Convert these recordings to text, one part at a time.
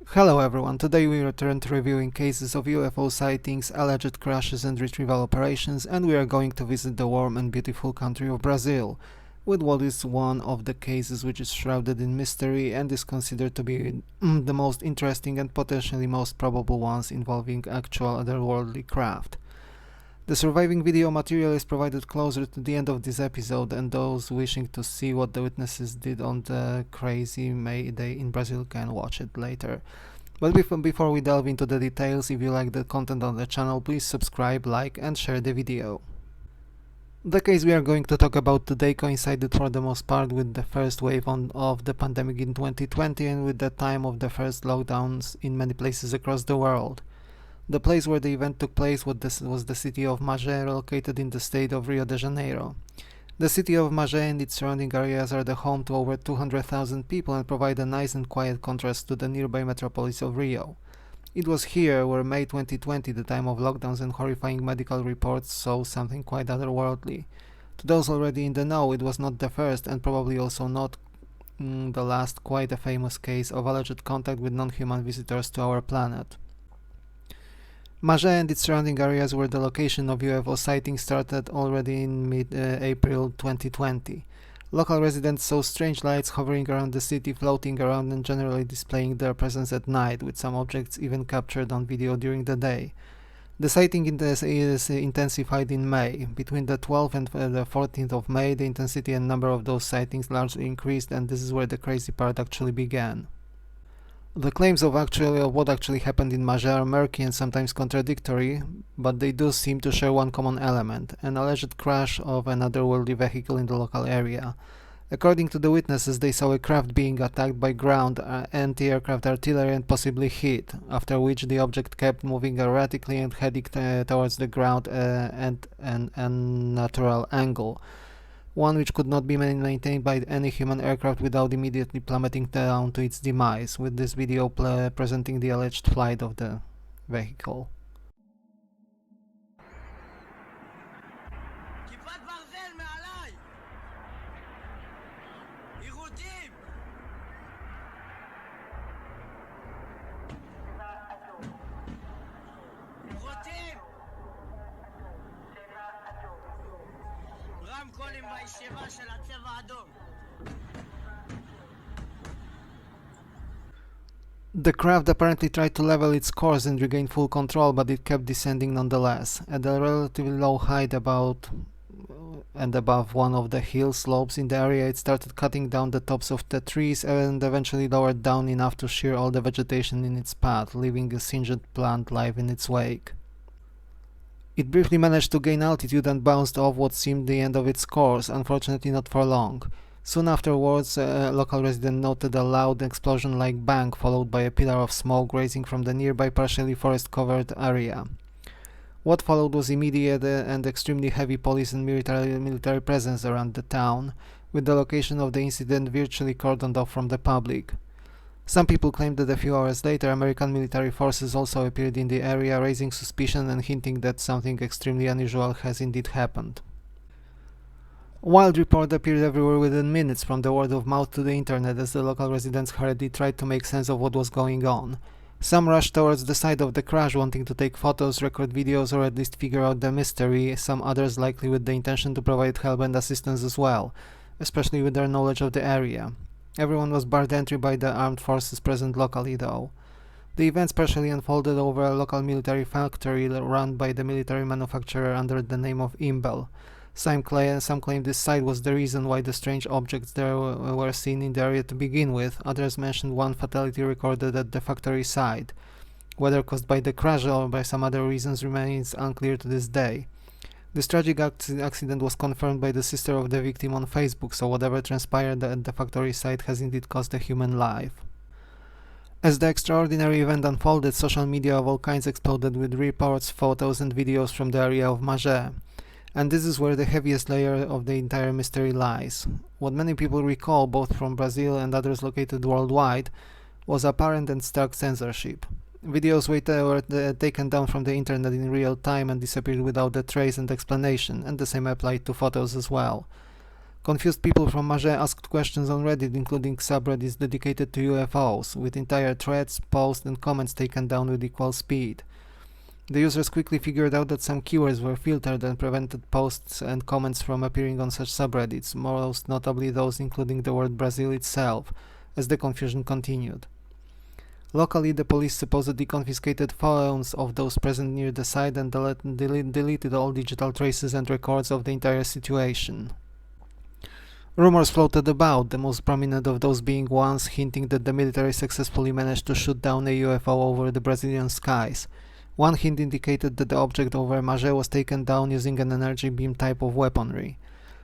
Hello everyone, today we return to reviewing cases of UFO sightings, alleged crashes and retrieval operations, and we are going to visit the warm and beautiful country of Brazil, with what is one of the cases which is shrouded in mystery and is considered to be the most interesting and potentially most probable ones involving actual otherworldly craft. The surviving video material is provided closer to the end of this episode, and those wishing to see what the witnesses did on the crazy May Day in Brazil can watch it later. But before we delve into the details, if you like the content on the channel, please subscribe, like and share the video. The case we are going to talk about today coincided for the most part with the first wave of the pandemic in 2020 and with the time of the first lockdowns in many places across the world. The place where the event took place was the city of Magé, located in the state of Rio de Janeiro. The city of Magé and its surrounding areas are the home to over 200,000 people and provide a nice and quiet contrast to the nearby metropolis of Rio. It was here where May 2020, the time of lockdowns and horrifying medical reports, saw something quite otherworldly. To those already in the know, it was not the first and probably also not the last quite a famous case of alleged contact with non-human visitors to our planet. Magé and its surrounding areas were the location of UFO sightings started already in mid-April 2020. Local residents saw strange lights hovering around the city, floating around and generally displaying their presence at night, with some objects even captured on video during the day. The sighting is intensified in May. Between the 12th and the 14th of May, the intensity and number of those sightings largely increased, and this is where the crazy part actually began. The claims of what actually happened in Magé are murky and sometimes contradictory, but they do seem to share one common element: an alleged crash of an otherworldly vehicle in the local area. According to the witnesses, they saw a craft being attacked by ground, anti-aircraft artillery and possibly hit, after which the object kept moving erratically and heading towards the ground at an unnatural angle, one which could not be maintained by any human aircraft without immediately plummeting down to its demise, with this video presenting the alleged flight of the vehicle. The craft apparently tried to level its course and regain full control, but it kept descending nonetheless. At a relatively low height above one of the hill slopes in the area, it started cutting down the tops of the trees and eventually lowered down enough to shear all the vegetation in its path, leaving a singed plant life in its wake. It briefly managed to gain altitude and bounced off what seemed the end of its course, unfortunately not for long. Soon afterwards, a local resident noted a loud explosion-like bang, followed by a pillar of smoke rising from the nearby partially forest-covered area. What followed was immediate and extremely heavy police and military presence around the town, with the location of the incident virtually cordoned off from the public. Some people claimed that a few hours later American military forces also appeared in the area, raising suspicion and hinting that something extremely unusual has indeed happened. Wild report appeared everywhere within minutes, from the word of mouth to the internet, as the local residents hurriedly tried to make sense of what was going on. Some rushed towards the site of the crash, wanting to take photos, record videos, or at least figure out the mystery, some others likely with the intention to provide help and assistance as well, especially with their knowledge of the area. Everyone was barred entry by the armed forces present locally, though. The events partially unfolded over a local military factory run by the military manufacturer under the name of Imbel. Some claim this site was the reason why the strange objects there were seen in the area to begin with. Others mentioned one fatality recorded at the factory site. Whether caused by the crash or by some other reasons remains unclear to this day. This tragic accident was confirmed by the sister of the victim on Facebook, so whatever transpired at the factory site has indeed cost a human life. As the extraordinary event unfolded, social media of all kinds exploded with reports, photos and videos from the area of Magé. And this is where the heaviest layer of the entire mystery lies. What many people recall, both from Brazil and others located worldwide, was apparent and stark censorship. Videos were taken down from the internet in real time and disappeared without a trace and explanation, and the same applied to photos as well. Confused people from Magé asked questions on Reddit, including subreddits dedicated to UFOs, with entire threads, posts, and comments taken down with equal speed. The users quickly figured out that some keywords were filtered and prevented posts and comments from appearing on such subreddits, most notably those including the word Brazil itself, as the confusion continued. Locally, the police supposedly confiscated phones of those present near the site and deleted all digital traces and records of the entire situation. Rumors floated about, the most prominent of those being ones hinting that the military successfully managed to shoot down a UFO over the Brazilian skies. One hint indicated that the object over Magé was taken down using an energy beam type of weaponry.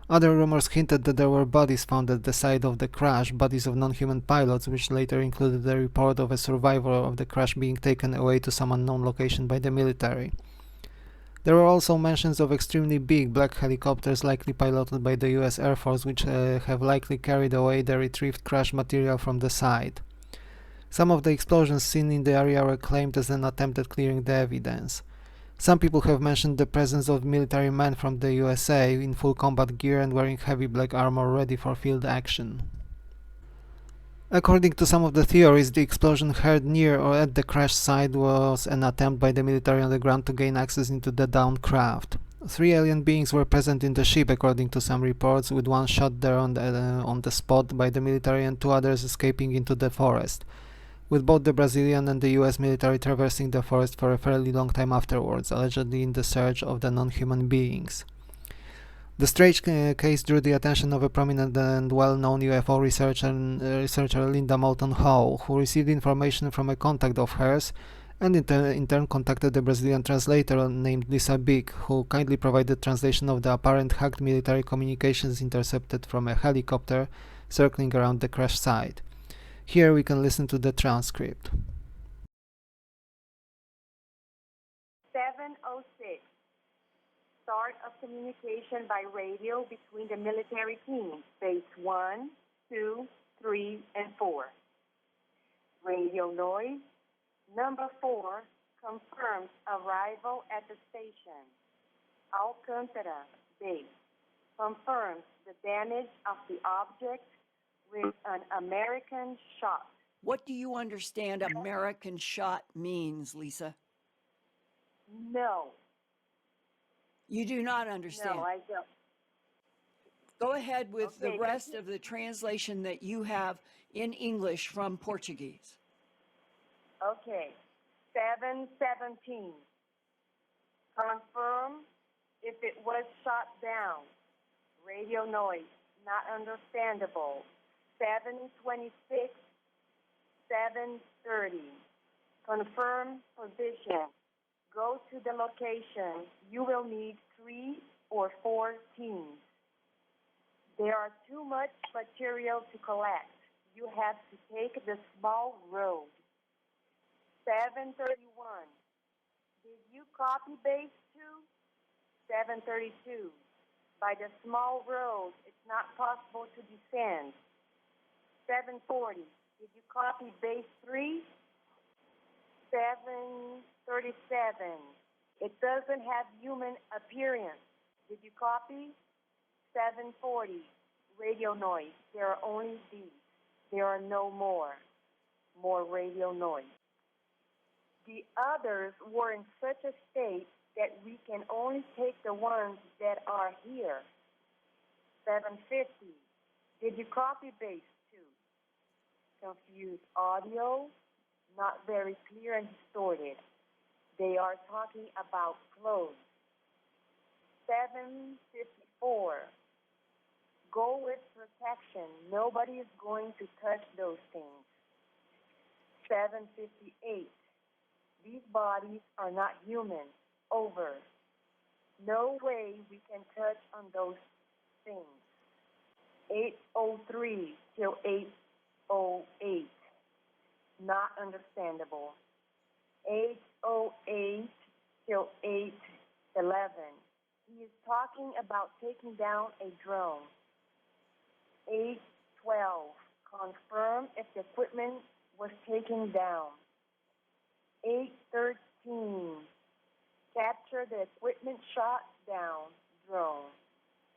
Other rumors hinted that there were bodies found at the site of the crash, bodies of non-human pilots, which later included the report of a survivor of the crash being taken away to some unknown location by the military. There were also mentions of extremely big black helicopters likely piloted by the US Air Force, which have likely carried away the retrieved crash material from the site. Some of the explosions seen in the area were claimed as an attempt at clearing the evidence. Some people have mentioned the presence of military men from the USA in full combat gear and wearing heavy black armor ready for field action. According to some of the theories, the explosion heard near or at the crash site was an attempt by the military on the ground to gain access into the downed craft. 3 alien beings were present in the ship, according to some reports, with one shot there on the spot by the military and 2 others escaping into the forest, with both the Brazilian and the US military traversing the forest for a fairly long time afterwards, allegedly in the search of the non-human beings. The strange case drew the attention of a prominent and well-known UFO researcher Linda Moulton Howe, who received information from a contact of hers and in turn contacted a Brazilian translator named Lisa Big, who kindly provided translation of the apparent hacked military communications intercepted from a helicopter circling around the crash site. Here we can listen to the transcript. 7:06. Start of communication by radio between the military teams, base 1, 2, 3, and 4. Radio noise. Number 4 confirms arrival at the station. Alcântara, base, confirms the damage of the object with an American shot. What do you understand American shot means, Lisa? No. You do not understand. No, I don't. Go ahead with Okay, the rest of the translation that you have in English from Portuguese. Okay. 7:17. Confirm if it was shot down. Radio noise, not understandable. 7:26. 7:30. Confirm position. Go to the location. You will need 3 or 4 teams. There are too much material to collect. You have to take the small road. 7:31. Did you copy base 2? 7:32. By the small road, it's not possible to descend. 7:40. Did you copy base 3? 7:37. It doesn't have human appearance. Did you copy? 7:40. Radio noise. There are only these. There are no more. More radio noise. The others were in such a state that we can only take the ones that are here. 7:50. Did you copy base 2? Confused audio, not very clear and distorted. They are talking about clothes. 7:54. Go with protection. Nobody is going to touch those things. 7:58. These bodies are not human. Over. No way we can touch on those things. 8:03 till 8:08. Not understandable. 8:08 till 8:11. He is talking about taking down a drone. 8:12. Confirm if the equipment was taken down. 8:13. Capture the equipment shot down drone.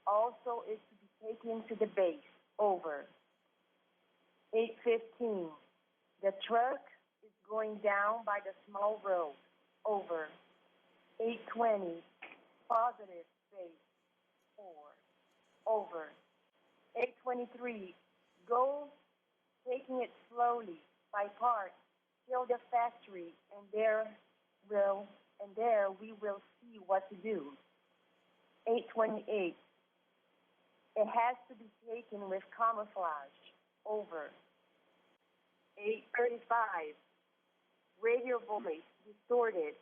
Also is to be taking to the base. Over. 8:15. The truck is going down by the small road. Over. 8:20. Positive base. 4. Over. 8:23. Go taking it slowly by parts till the factory, and there we will see what to do. 8:28. It has to be taken with camouflage. Over. 8:35. Radio voice distorted.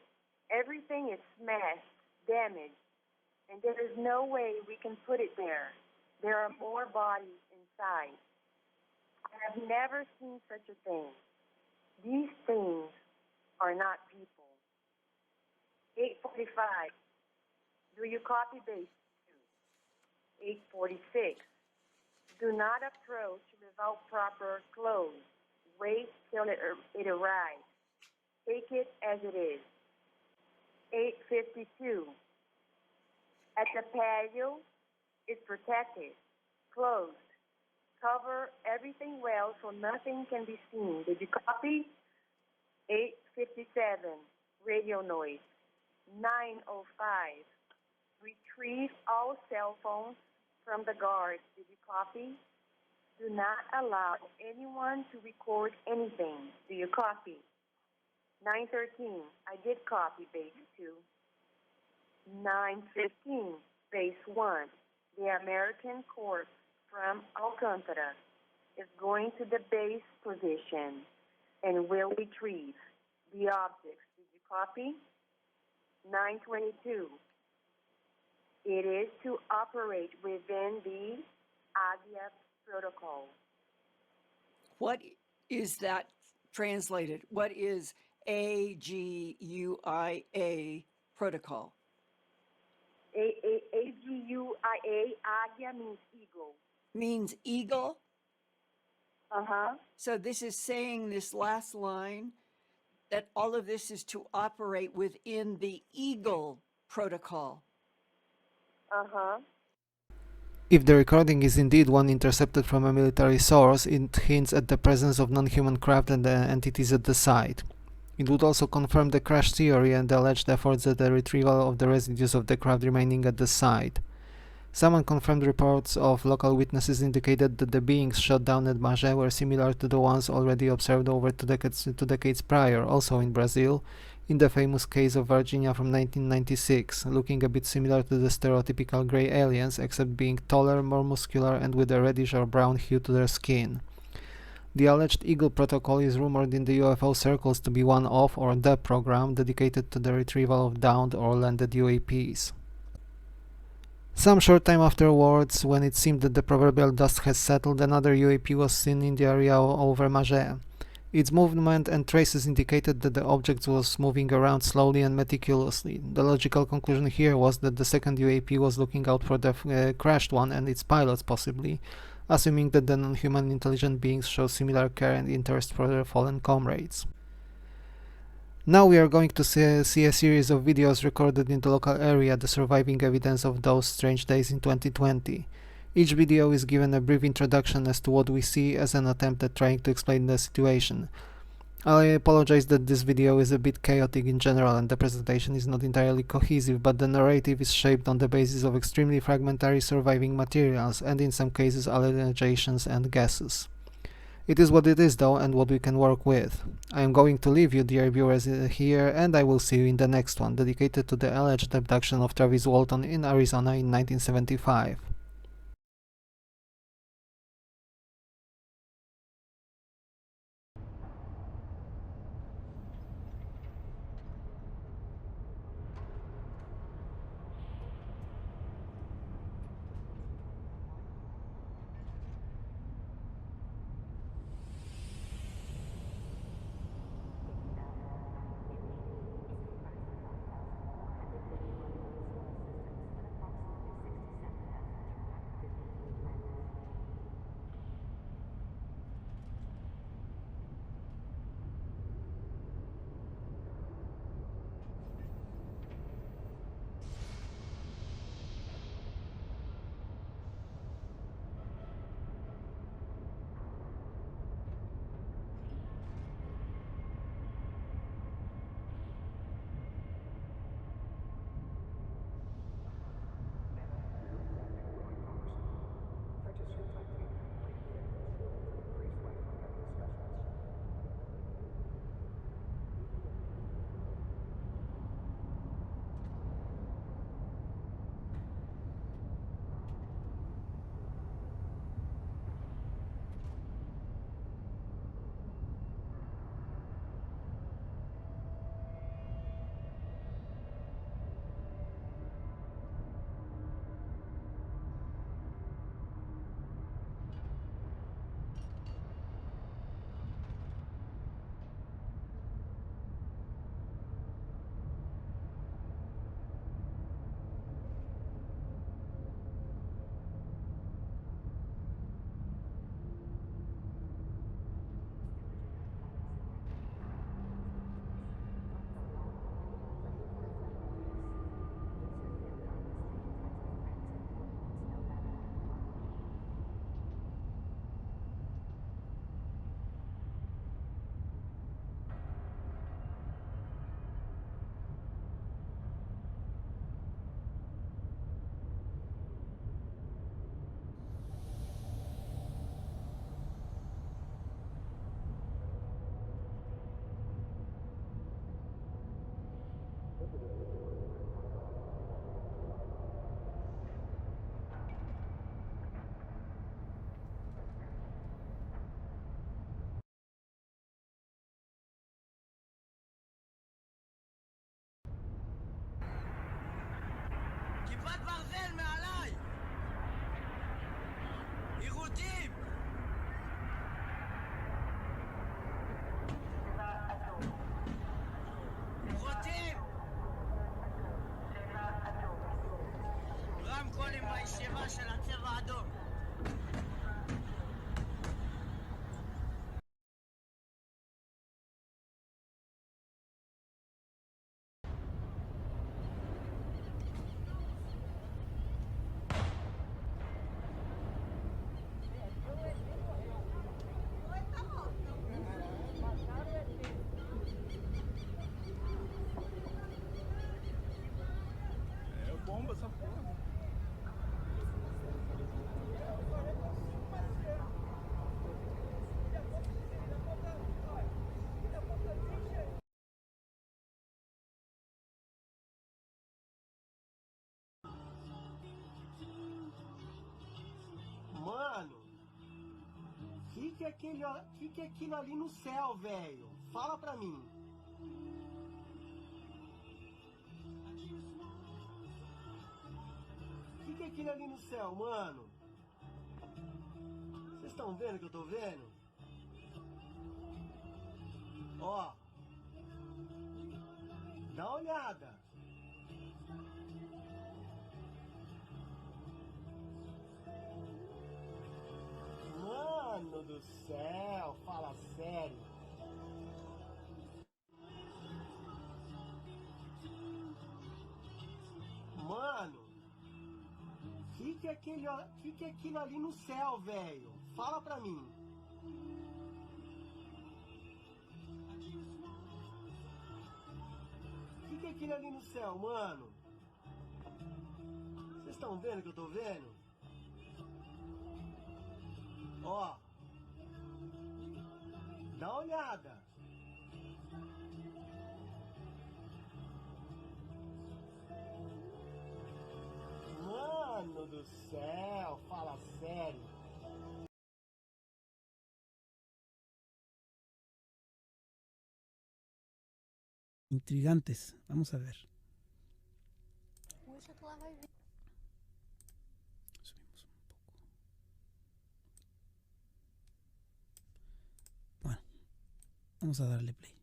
Everything is smashed, damaged, and there is no way we can put it there. There are more bodies inside. I have never seen such a thing. These things are not people. 8:45. Do you copy base 2? 8:46. Do not approach without proper clothes. Wait till it arrives. Take it as it is. 8:52. At the patio, it's protected, closed. Cover everything well so nothing can be seen. Did you copy? 8:57. Radio noise. 9:05. Retrieve all cell phones from the guards. Did you copy? Do not allow anyone to record anything. Do you copy? 9:13. I did copy base 2. 9:15. Base 1. The American corps from Alcantara is going to the base position and will retrieve the objects. Did you copy? 9:22. It is to operate within the AGUIA protocol. What is that translated? What is AGUIA protocol? AGUIA, AGUIA means eagle. Means eagle? Uh-huh. So this is saying, this last line, that all of this is to operate within the Eagle protocol. Uh-huh. If the recording is indeed one intercepted from a military source, it hints at the presence of non-human craft and the entities at the site. It would also confirm the crash theory and the alleged efforts at the retrieval of the residues of the craft remaining at the site. Some unconfirmed reports of local witnesses indicated that the beings shot down at Magé were similar to the ones already observed over 2 decades prior, also in Brazil, in the famous case of Virginia from 1996, looking a bit similar to the stereotypical grey aliens, except being taller, more muscular, and with a reddish or brown hue to their skin. The alleged Eagle protocol is rumored in the UFO circles to be one of, or the program, dedicated to the retrieval of downed or landed UAPs. Some short time afterwards, when it seemed that the proverbial dust has settled, another UAP was seen in the area over Magé. Its movement and traces indicated that the object was moving around slowly and meticulously. The logical conclusion here was that the second UAP was looking out for the crashed one and its pilots possibly, assuming that the non-human intelligent beings show similar care and interest for their fallen comrades. Now we are going to see a series of videos recorded in the local area, the surviving evidence of those strange days in 2020. Each video is given a brief introduction as to what we see as an attempt at trying to explain the situation. I apologize that this video is a bit chaotic in general and the presentation is not entirely cohesive, but the narrative is shaped on the basis of extremely fragmentary surviving materials and in some cases allegations and guesses. It is what it is though, and what we can work with. I am going to leave you, dear viewers, here, and I will see you in the next one, dedicated to the alleged abduction of Travis Walton in Arizona in 1975. כיפת ברזל מעליי! יירוטים! יירוטים! רמקולים בישיבה של הצבע האדום. Bomba essa porra. Mano, que é aquilo ali no céu, velho? Fala pra mim. Que é aquilo ali no céu, mano? Vocês estão vendo o que eu tô vendo? Ó. Dá uma olhada. Mano do céu, fala sério. Mano, que é aquilo ali no céu, velho? Fala pra mim. Que é aquilo ali no céu, mano? Vocês estão vendo o que eu tô vendo? Ó. Dá uma olhada. Mano do céu, fala sério. Intrigantes, vamos a ver. Subimos un poco. Bueno, vamos a darle play.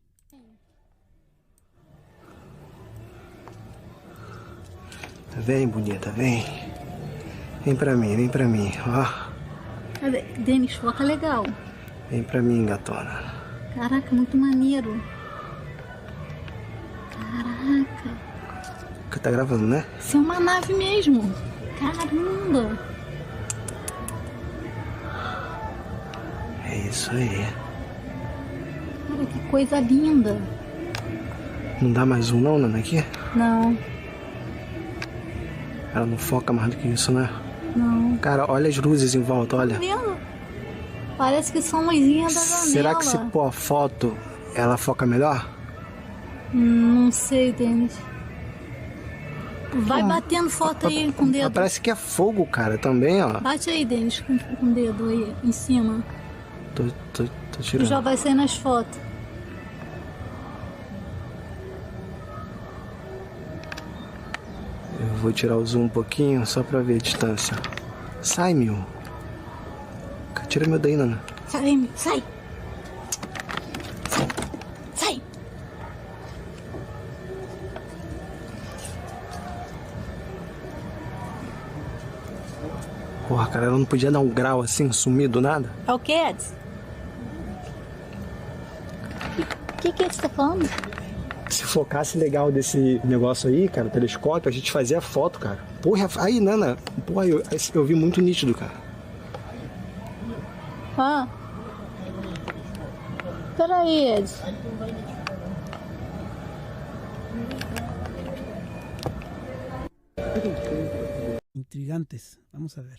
Vem, bonita, vem. Vem pra mim, ó. Cadê? Denis, foca legal. Vem pra mim, gatona. Caraca, muito maneiro. Caraca. Tá gravando, né? Isso é uma nave mesmo. Caramba. É isso aí. Cara, que coisa linda. Não dá mais um não, Nana, aqui? Não, Ela não foca mais do que isso, né? não. Cara, olha as luzes em volta, olha. Tá vendo? Parece que são luzinhas da janela. Será que se pôr a foto, ela foca melhor? Não sei, Denis. Vai batendo foto aí com o dedo. Parece que é fogo, cara, também, ó. Bate aí, Denis, com o dedo aí, em cima. Tô Tu tirando. já vai sair nas fotos. Eu vou tirar o zoom um pouquinho, só pra ver a distância. Sai, meu. Tira meu daí, Nana. Sai, sai. Sai. Porra, cara, ela não podia dar um grau assim, sumir do nada? É o que, Edson? O que você tá falando? Se focasse legal desse negócio aí, cara, telescópio, a gente fazia foto, cara. Porra, aí, Nana, porra, eu vi muito nítido, cara. Ah. Peraí, Edson. Intrigantes, vamos a ver.